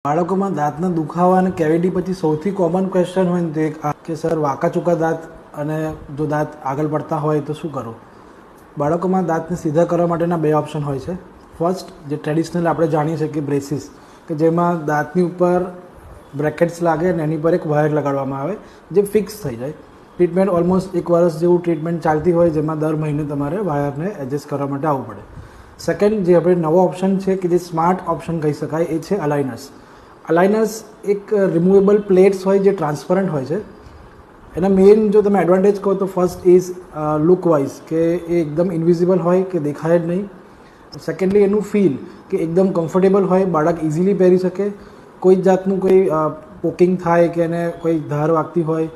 બાળકોમાં દાંતના દુખાવા અને કેવિટી પછી સૌથી કોમન ક્વેશ્ચન હોય ને તે કે સર વાંકા ચૂકા દાંત અને જો દાંત આગળ પડતા હોય તો શું કરું. બાળકોમાં દાંતને સીધા કરવા માટેના બે ઓપ્શન હોય છે. ફર્સ્ટ જે ટ્રેડિશનલ આપણે જાણીએ છીએ કે બ્રેસીસ, કે જેમાં દાંતની ઉપર બ્રેકેટ્સ લાગે અને એની પર એક વાયર લગાડવામાં આવે જે ફિક્સ થઈ જાય. ટ્રીટમેન્ટ ઓલમોસ્ટ 1 વર્ષ જેવું ટ્રીટમેન્ટ ચાલતી હોય, જેમાં દર મહિને તમારે વાયરને એડજસ્ટ કરવા માટે આવવું પડે. સેકન્ડ જે આપણે નવો ઓપ્શન છે કે જે સ્માર્ટ ઓપ્શન કહી શકાય એ છે અલાઇનર્સ. અલાઇનર્સ એક રિમૂવેબલ પ્લેટ્સ હોય જે ટ્રાન્સપરન્ટ હોય છે. એના મેઇન જો તમે એડવાન્ટેજ કહો તો ફર્સ્ટ ઇઝ લુક વાઇઝ કે એ એકદમ ઇન્વિઝિબલ હોય કે દેખાય જ નહીં. સેકન્ડલી એનું ફીલ કે એકદમ કમ્ફર્ટેબલ હોય, બાળક ઇઝીલી પહેરી શકે, કોઈ જ જાતનું કોઈ પોકિંગ થાય કે એને કોઈ ધાર વાગતી હોય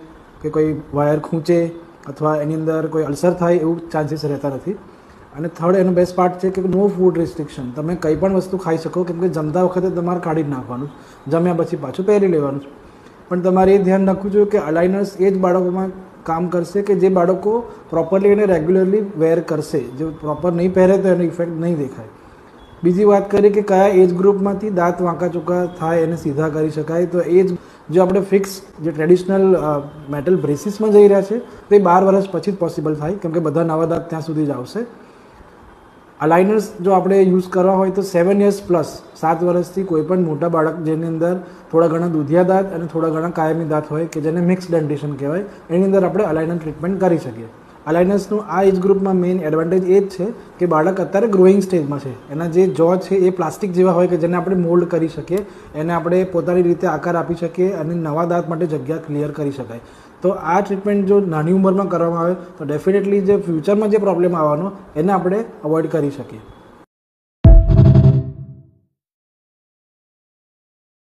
કે કોઈ વાયર ખૂંચે અથવા એની અંદર કોઈ અલ્સર થાય એવું ચાન્સીસ રહેતા નથી. અને થર્ડ એનો બેસ્ટ પાર્ટ છે કે નો ફૂડ રિસ્ટ્રિક્શન. તમે કંઈ પણ વસ્તુ ખાઈ શકો, કેમ કે જમતા વખતે તમારે કાઢી જ નાખવાનું, જમ્યા પછી પાછું પહેરી લેવાનું. પણ તમારે એ ધ્યાન રાખવું જોઈએ કે અલાઇનર્સ એ જ બાળકોમાં કામ કરશે કે જે બાળકો પ્રોપરલી અને રેગ્યુલરલી વેર કરશે. જો પ્રોપર નહીં પહેરે તો એનો ઇફેક્ટ નહીં દેખાય. બીજી વાત કરીએ કે કયા એજ ગ્રુપમાંથી દાંત વાંકા ચૂકા થાય એને સીધા કરી શકાય, તો એ જ જો આપણે ફિક્સ જે ટ્રેડિશનલ મેટલ બ્રેસીસમાં જઈ રહ્યા છે તો એ 12 વર્ષ પછી જ પોસિબલ થાય, કેમ કે બધા નવા દાંત ત્યાં સુધી જ આવશે. અલાઇનર્સ જો આપણે યુઝ કરવા હોય તો 7 years પ્લસ 7 વર્ષથી કોઈ પણ મોટા બાળક જેની અંદર થોડા ઘણા દૂધિયા દાંત અને થોડા ઘણા કાયમી દાંત હોય કે જેને મિક્સ ડેન્ટિશન કહેવાય, એની અંદર આપણે અલાઇનર ટ્રીટમેન્ટ કરી શકીએ. અલાઇનર્સનું આ એજ ગ્રુપમાં મેઇન એડવાન્ટેજ એ જ છે કે બાળક અત્યારે ગ્રોઈંગ સ્ટેજમાં છે. એના જે જો છે એ પ્લાસ્ટિક જેવા હોય કે જેને આપણે મોલ્ડ કરી શકીએ, એને આપણે પોતાની રીતે આકાર આપી શકીએ અને નવા દાંત માટે જગ્યા ક્લિયર કરી શકાય. તો આ ટ્રીટમેન્ટ જો નાની ઉંમરમાં કરવામાં આવે તો ડેફિનેટલી જે ફ્યુચરમાં જે પ્રોબ્લેમ આવવાનો એને આપણે અવોઇડ કરી શકીએ.